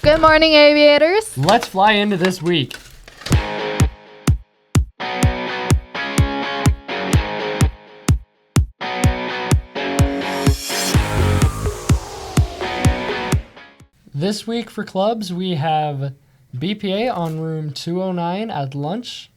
Good morning, aviators. Let's fly into this week. This week for clubs, we have BPA on room 209 at lunch.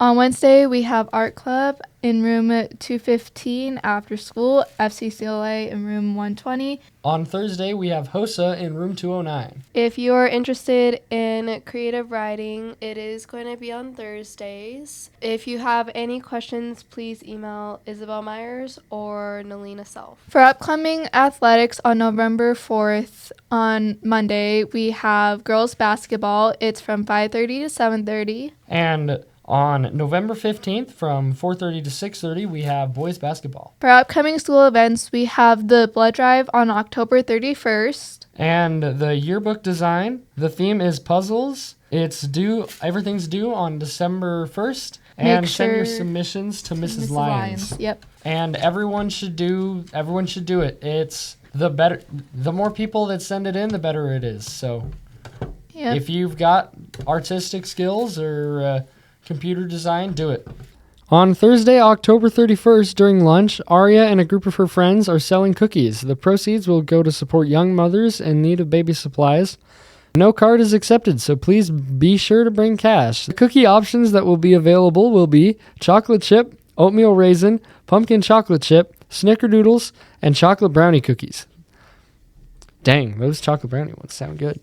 On Wednesday, we have Art Club in room 215 after school, FCCLA in room 120. On Thursday, we have HOSA in room 209. If you are interested in creative writing, it is going to be on Thursdays. If you have any questions, please email Isabel Myers or Nalina Self. For upcoming athletics on November 4th, on Monday, we have girls basketball. It's from 5:30 to 7:30. And on November 15th, from 4:30 to 6:30, we have boys basketball. For upcoming school events, we have the blood drive on October 31st. And the yearbook design, the theme is puzzles. Everything's due on December 1st. And send your submissions to Mrs. Lyons. Yep. And everyone should do it. It's the more people that send it in, the better it is. So Yep. If you've got artistic skills or computer design, do it. On Thursday, October 31st, during lunch, Aria and a group of her friends are selling cookies. The proceeds will go to support young mothers in need of baby supplies. No card is accepted, so please be sure to bring cash. The cookie options that will be available will be chocolate chip, oatmeal raisin, pumpkin chocolate chip, snickerdoodles, and chocolate brownie cookies. Dang, those chocolate brownie ones sound good.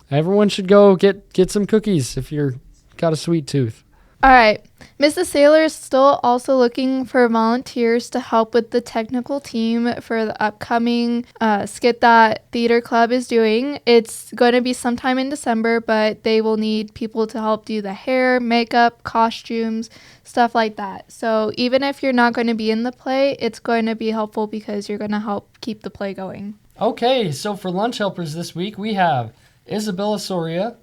Everyone should go get some cookies if you're got a sweet tooth. All right. Mrs. Saylor is still also looking for volunteers to help with the technical team for the upcoming skit that Theater Club is doing. It's going to be sometime in December, but they will need people to help do the hair, makeup, costumes, stuff like that. So even if you're not going to be in the play, it's going to be helpful because you're going to help keep the play going. Okay, so for lunch helpers this week, we have Isabella Soria,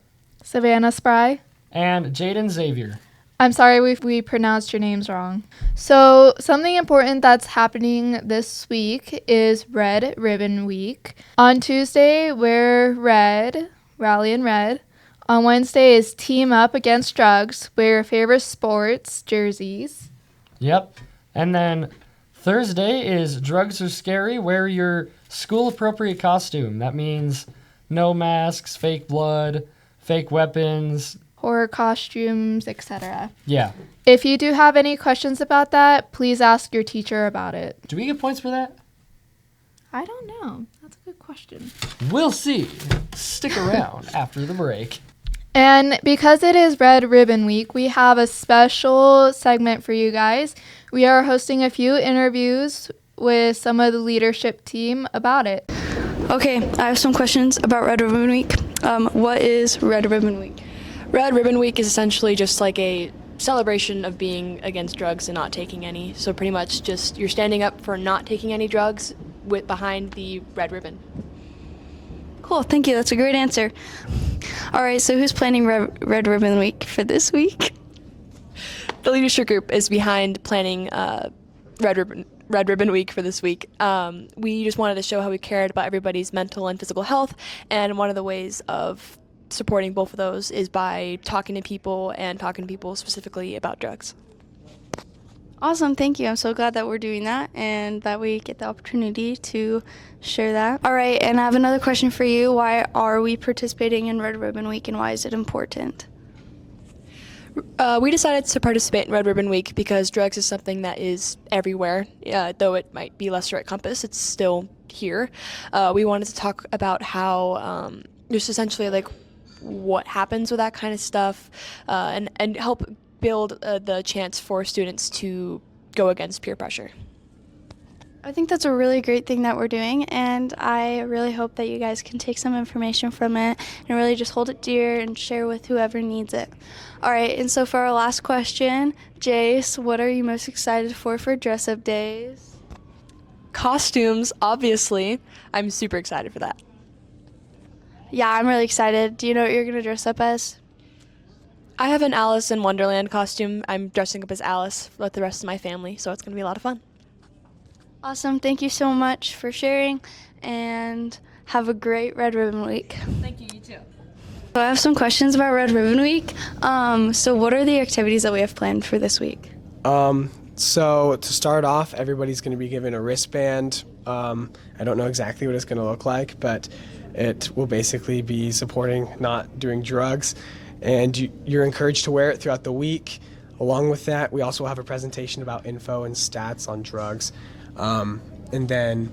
Savannah Spry, and Jaden Xavier. I'm sorry if we pronounced your names wrong. So something important that's happening this week is Red Ribbon Week. On Tuesday, wear red, rally in red. On Wednesday is Team Up Against Drugs, wear your favorite sports jerseys. Yep. And then Thursday is Drugs Are Scary, wear your school-appropriate costume. That means no masks, fake blood, fake weapons, Horror costumes, etc. Yeah. If you do have any questions about that, please ask your teacher about it. Do we get points for that? I don't know. That's a good question. We'll see. Stick around after the break. And because it is Red Ribbon Week, we have a special segment for you guys. We are hosting a few interviews with some of the leadership team about it. Okay, I have some questions about Red Ribbon Week. What is Red Ribbon Week? Red Ribbon Week is essentially just like a celebration of being against drugs and not taking any. So pretty much just you're standing up for not taking any drugs behind the red ribbon. Cool, thank you. That's a great answer. All right, so who's planning Red Ribbon Week for this week? The leadership group is behind planning Red Ribbon Week for this week. We just wanted to show how we cared about everybody's mental and physical health, and one of the ways of supporting both of those is by talking to people specifically about drugs. Awesome, thank you. I'm so glad that we're doing that and that we get the opportunity to share that. All right, and I have another question for you. Why are we participating in Red Ribbon Week and why is it important? We decided to participate in Red Ribbon Week because drugs is something that is everywhere. Though it might be lesser at Compass, it's still here. We wanted to talk about how just essentially like what happens with that kind of stuff and help build the chance for students to go against peer pressure. I think that's a really great thing that we're doing, and I really hope that you guys can take some information from it and really just hold it dear and share with whoever needs it. All right, and so for our last question, Jace, what are you most excited for dress-up days? Costumes, obviously. I'm super excited for that. Yeah, I'm really excited. Do you know what you're going to dress up as? I have an Alice in Wonderland costume. I'm dressing up as Alice with the rest of my family, so it's going to be a lot of fun. Awesome. Thank you so much for sharing, and Have a great Red Ribbon Week. Thank you, you too. So I have some questions about Red Ribbon Week. So what are the activities that we have planned for this week? So to start off, everybody's going to be given a wristband. I don't know exactly what it's going to look like, but it will basically be supporting not doing drugs. And you're encouraged to wear it throughout the week. Along with that, we also have a presentation about info and stats on drugs. And then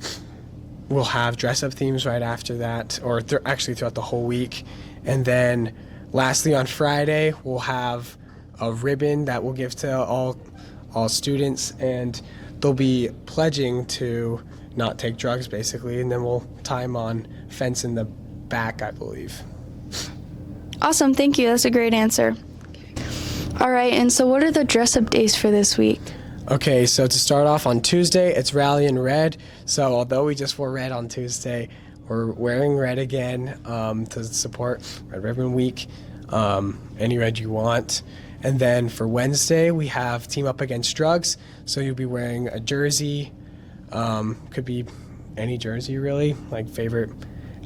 we'll have dress-up themes right after that, or actually throughout the whole week. And then lastly, on Friday, we'll have a ribbon that we'll give to all students, and they'll be pledging to not take drugs, basically, and then we'll tie them on a fence in the back, I believe. Awesome, thank you. That's a great answer. All right, and so what are the dress-up days for this week? Okay, so to start off on Tuesday, it's Rally in Red. So although we just wore red on Tuesday, we're wearing red again to support Red Ribbon Week, any red you want. And then for Wednesday, we have Team Up Against Drugs. So you'll be wearing a jersey, could be any jersey really, like favorite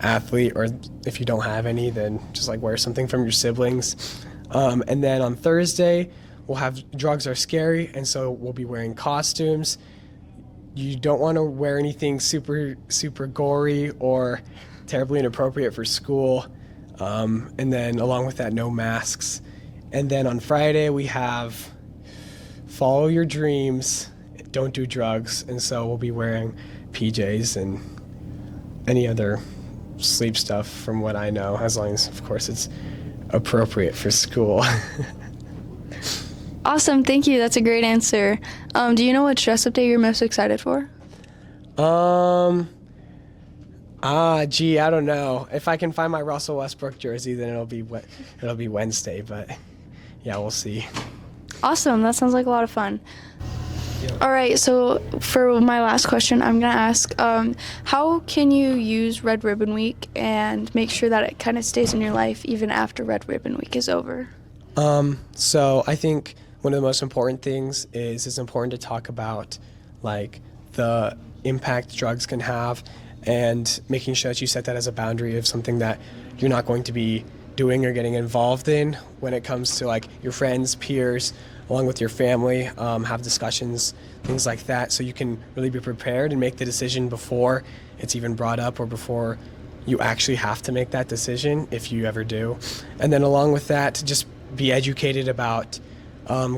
athlete, or if you don't have any, then just like wear something from your siblings. And then on Thursday, we'll have Drugs Are Scary, and so we'll be wearing costumes. You don't want to wear anything super gory or terribly inappropriate for school. And then along with that, no masks. And then on Friday, we have Follow Your Dreams, Don't Do Drugs. And so we'll be wearing PJs and any other sleep stuff from what I know, as long as, of course, it's appropriate for school. Awesome, thank you. That's a great answer. Do you know what dress-up day you're most excited for? I don't know. If I can find my Russell Westbrook jersey, then it'll be Wednesday, but yeah, we'll see. Awesome, that sounds like a lot of fun. All right, so for my last question, I'm going to ask, how can you use Red Ribbon Week and make sure that it kind of stays in your life even after Red Ribbon Week is over? So I think one of the most important things is it's important to talk about like the impact drugs can have, and making sure that you set that as a boundary of something that you're not going to be doing or getting involved in when it comes to like your friends, peers, along with your family, have discussions, things like that, so you can really be prepared and make the decision before it's even brought up or before you actually have to make that decision, if you ever do. And then along with that, just be educated about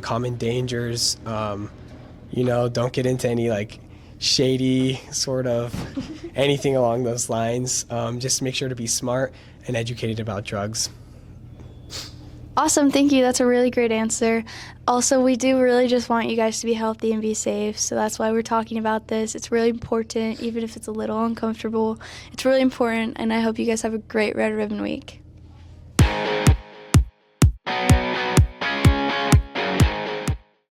common dangers. Don't get into any like shady sort of anything along those lines. Just make sure to be smart and educated about drugs. Awesome, thank you. That's a really great answer. Also, we do really just want you guys to be healthy and be safe, so that's why we're talking about this. It's really important, even if it's a little uncomfortable. It's really important, and I hope you guys have a great Red Ribbon Week.